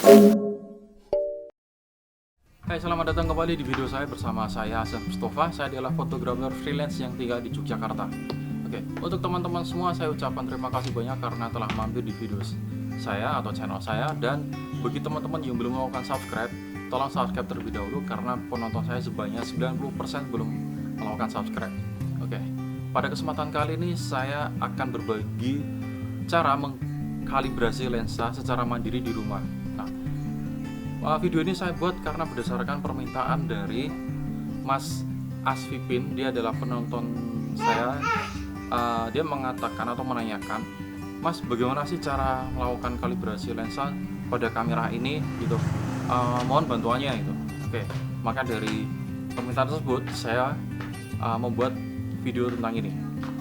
Hai, selamat datang kembali di video saya bersama saya Hasan Mustafa. Saya adalah fotografer freelance yang tinggal di Yogyakarta. Oke, untuk teman-teman semua saya ucapkan terima kasih banyak karena telah mampir di video saya atau channel saya. Dan bagi teman-teman yang belum melakukan subscribe, tolong subscribe terlebih dahulu karena penonton saya sebanyak 90% belum melakukan subscribe. Oke, pada kesempatan kali ini saya akan berbagi cara mengkalibrasi lensa secara mandiri di rumah. Video ini saya buat karena berdasarkan permintaan dari Mas Asvipin. Dia adalah penonton saya. Dia mengatakan atau menanyakan, Mas, bagaimana sih cara melakukan kalibrasi lensa pada kamera ini gitu. Mohon bantuannya itu. Oke, maka dari permintaan tersebut saya membuat video tentang ini.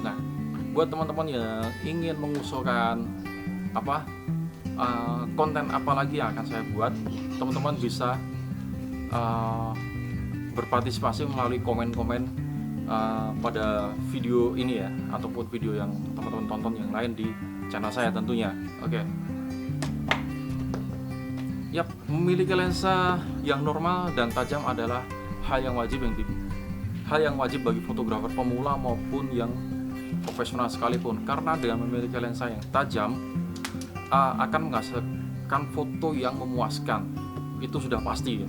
Nah, buat teman-teman yang ingin mengusulkan konten apa lagi yang akan saya buat, teman-teman bisa berpartisipasi melalui komen-komen pada video ini ya, ataupun video yang teman-teman tonton yang lain di channel saya tentunya. Oke. Yap, memiliki lensa yang normal dan tajam adalah hal yang wajib bagi fotografer pemula maupun yang profesional sekalipun, karena dengan memiliki lensa yang tajam akan menghasilkan foto yang memuaskan, itu sudah pasti ya.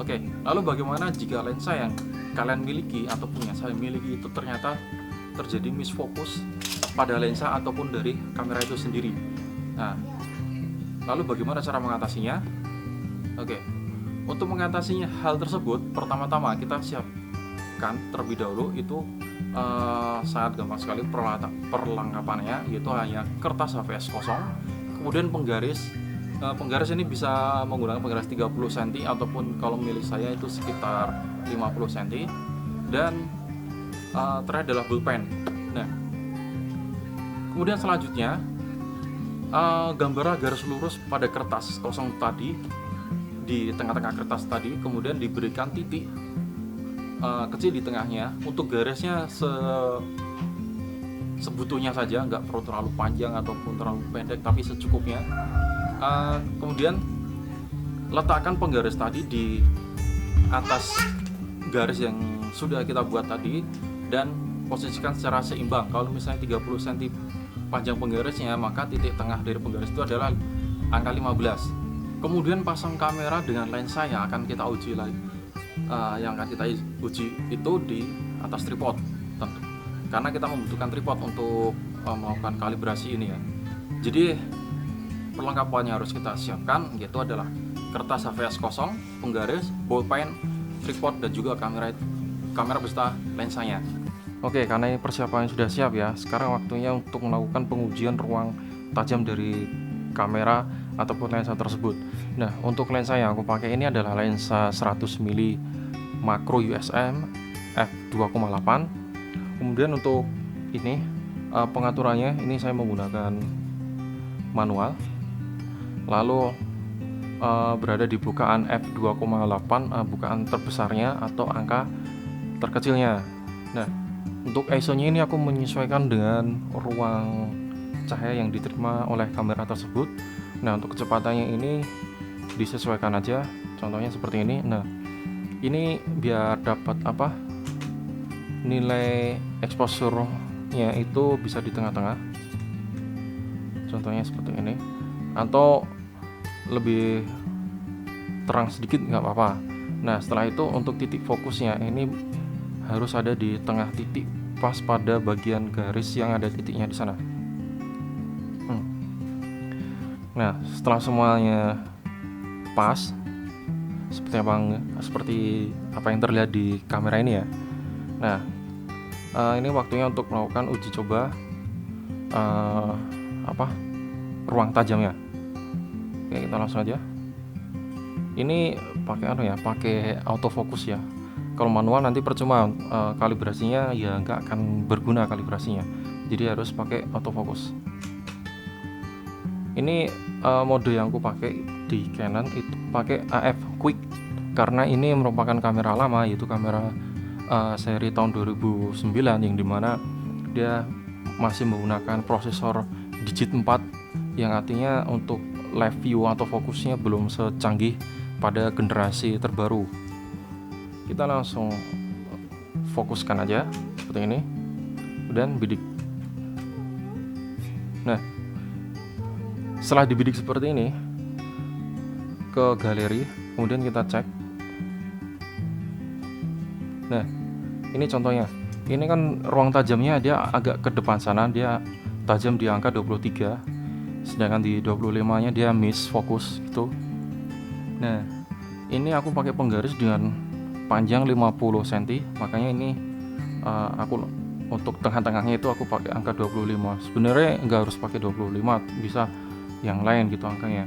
Oke, lalu bagaimana jika lensa yang kalian miliki ataupun yang saya miliki itu ternyata terjadi misfokus pada lensa ataupun dari kamera itu sendiri? Nah, lalu bagaimana cara mengatasinya? Oke, untuk mengatasinya hal tersebut, pertama-tama kita siapkan terlebih dahulu itu sangat gampang sekali perlengkapannya, yaitu hanya kertas HVS kosong, kemudian penggaris ini bisa menggunakan penggaris 30 cm ataupun kalau milik saya itu sekitar 50 cm, dan terakhir adalah pulpen. Nah, kemudian selanjutnya gambar garis lurus pada kertas kosong tadi, di tengah-tengah kertas tadi, kemudian diberikan titik kecil di tengahnya. Untuk garisnya sebutuhnya saja, nggak perlu terlalu panjang ataupun terlalu pendek, tapi secukupnya. Kemudian letakkan penggaris tadi di atas garis yang sudah kita buat tadi dan posisikan secara seimbang. Kalau misalnya 30 cm panjang penggarisnya, maka titik tengah dari penggaris itu adalah angka 15. Kemudian pasang kamera dengan lensa yang akan kita uji itu di atas tripod tentu, karena kita membutuhkan tripod untuk melakukan kalibrasi ini ya. Jadi perlengkapannya harus kita siapkan, yaitu adalah kertas HVS kosong, penggaris, bolpen, tripod, dan juga kamera beserta lensanya. Oke, karena ini persiapannya sudah siap ya, sekarang waktunya untuk melakukan pengujian ruang tajam dari kamera ataupun lensa tersebut. Nah, untuk lensa yang aku pakai ini adalah lensa 100 mm makro USM f2,8. Kemudian untuk ini pengaturannya ini saya menggunakan manual, lalu berada di bukaan f2,8, bukaan terbesarnya atau angka terkecilnya. Nah, untuk ISO-nya ini aku menyesuaikan dengan ruang cahaya yang diterima oleh kamera tersebut. Nah, untuk kecepatannya ini disesuaikan aja, contohnya seperti ini. Nah, ini biar dapat nilai exposure-nya itu bisa di tengah-tengah, contohnya seperti ini, atau lebih terang sedikit nggak apa-apa. Nah, setelah itu untuk titik fokusnya ini harus ada di tengah titik, pas pada bagian garis yang ada titiknya di sana. Nah, setelah semuanya pas seperti apa yang terlihat di kamera ini ya. Nah, ini waktunya untuk melakukan uji coba ruang tajamnya. Oke, kita langsung aja. Ini pakai autofocus ya. Kalau manual nanti percuma, kalibrasinya ya nggak akan berguna kalibrasinya. Jadi harus pakai autofocus. Ini mode yang aku pakai di Canon itu pakai AF Quick, karena ini merupakan kamera lama, yaitu kamera seri tahun 2009 yang dimana dia masih menggunakan prosesor digit 4, yang artinya untuk live view atau fokusnya belum secanggih pada generasi terbaru. Kita langsung fokuskan aja seperti ini dan bidik. Nah, setelah dibidik seperti ini, ke galeri, kemudian kita cek. Nah, ini contohnya. Ini kan ruang tajamnya dia agak ke depan sana, dia tajam di angka 23, sedangkan di 25-nya dia miss fokus gitu. Nah, ini aku pakai penggaris dengan panjang 50 cm, makanya ini aku untuk tengah-tengahnya itu aku pakai angka 25. Sebenarnya nggak harus pakai 25, bisa yang lain gitu angkanya.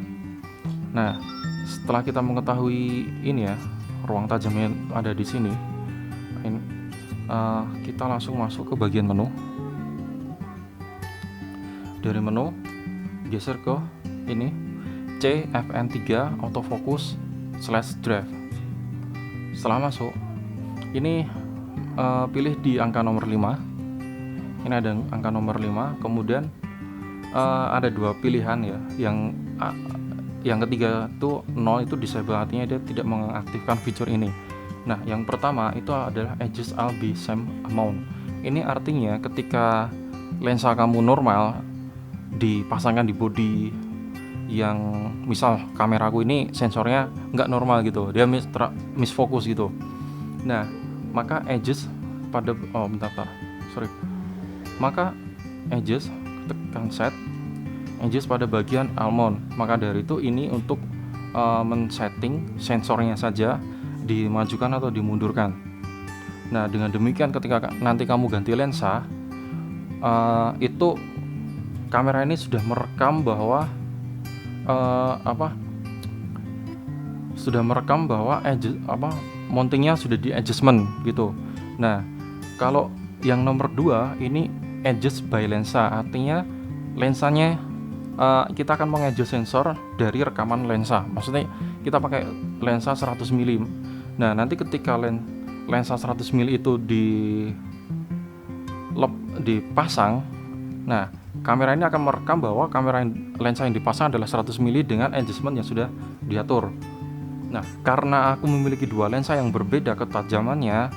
Nah, setelah kita mengetahui ini ya, ruang tajamnya ada di sini, kita langsung masuk ke bagian menu. Dari menu geser ke ini CFN3 autofocus /drive. Setelah masuk ini pilih di angka nomor 5. Ini ada angka nomor 5, kemudian ada dua pilihan ya. Yang ketiga itu 0, itu disable, artinya dia tidak mengaktifkan fitur ini. Nah, yang pertama itu adalah adjust all be same amount. Ini artinya ketika lensa kamu normal dipasangkan di body yang misal kameraku ini sensornya nggak normal gitu, dia miss fokus gitu. Nah, maka adjust pada maka adjust, tekan set, adjust pada bagian almond. Maka dari itu ini untuk men-setting sensornya saja, dimajukan atau dimundurkan. Nah, dengan demikian ketika nanti kamu ganti lensa, itu kamera ini sudah merekam bahwa mountingnya sudah di adjustment gitu. Nah, kalau yang nomor 2 ini adjust by lensa, artinya lensanya kita akan mengadjust sensor dari rekaman lensa. Maksudnya kita pakai lensa 100 mm. Nah, nanti ketika lensa 100 mm itu dipasang, nah kamera ini akan merekam bahwa lensa yang dipasang adalah 100 mm dengan adjustment yang sudah diatur. Nah, karena aku memiliki dua lensa yang berbeda ketajamannya,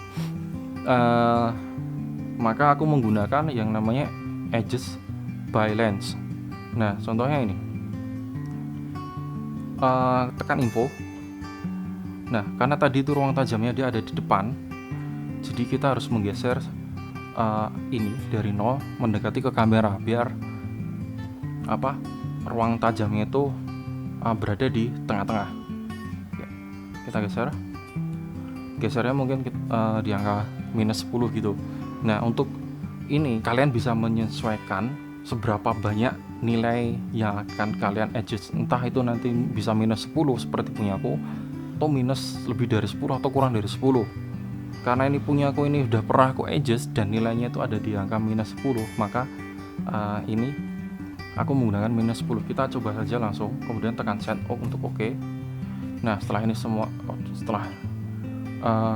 maka aku menggunakan yang namanya adjust by lens. Nah, contohnya ini, tekan info. Nah, karena tadi itu ruang tajamnya dia ada di depan, jadi kita harus menggeser ini dari 0 mendekati ke kamera biar ruang tajamnya itu berada di tengah-tengah. Kita gesernya mungkin di angka -10 gitu. Nah, untuk ini kalian bisa menyesuaikan seberapa banyak nilai yang akan kalian adjust, entah itu nanti bisa -10 seperti punyaku, atau minus lebih dari 10 atau kurang dari 10. Karena ini punyaku ini udah pernah aku adjust dan nilainya itu ada di angka -10, maka ini aku menggunakan -10. Kita coba saja langsung, kemudian tekan set untuk OK. Nah, setelah ini semua, setelah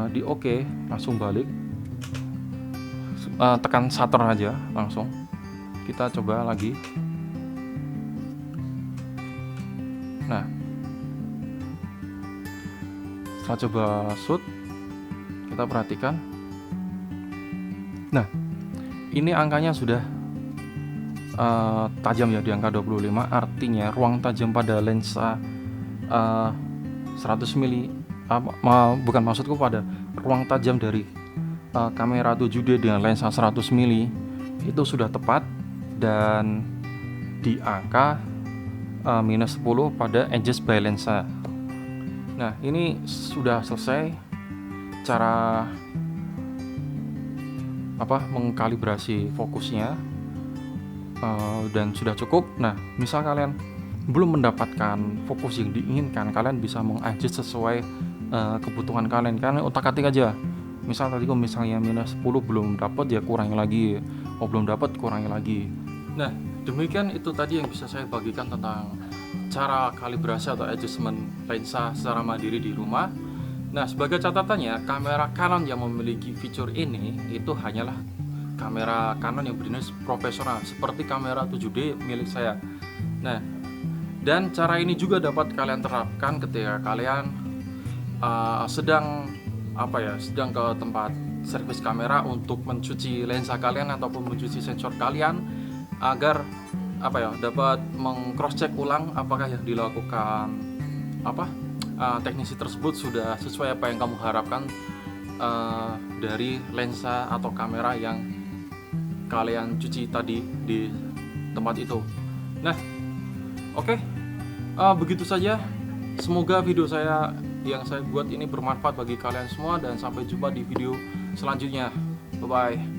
di OK, langsung balik, tekan shutter aja langsung. Kita coba lagi. Nah, setelah coba shoot, kita perhatikan. Nah, ini angkanya sudah tajam ya, di angka 25. Artinya ruang tajam pada lensa 100 mm, bukan, maksudku pada ruang tajam dari kamera 7D dengan lensa 100 mm itu sudah tepat dan di angka -10 pada adjust by lensa. Nah, ini sudah selesai cara mengkalibrasi fokusnya, dan sudah cukup. Nah, misal kalian belum mendapatkan fokus yang diinginkan, kalian bisa mengadjust sesuai kebutuhan kalian. Kalian otak-atik aja. Misal tadi kalau misalnya -10 belum dapat, ya kurangi lagi. Belum dapat, kurangi lagi. Nah, demikian itu tadi yang bisa saya bagikan tentang cara kalibrasi atau adjustment lensa secara mandiri di rumah. Nah, sebagai catatannya, kamera Canon yang memiliki fitur ini itu hanyalah kamera Canon yang berjenis profesional seperti kamera 7D milik saya. Nah, Dan cara ini juga dapat kalian terapkan ketika kalian sedang sedang ke tempat servis kamera untuk mencuci lensa kalian ataupun mencuci sensor kalian, agar dapat meng-cross check ulang apakah yang dilakukan teknisi tersebut sudah sesuai apa yang kamu harapkan dari lensa atau kamera yang kalian cuci tadi di tempat itu. Nah, oke. Begitu saja. Semoga video yang saya buat ini bermanfaat bagi kalian semua, dan sampai jumpa di video selanjutnya. Bye bye.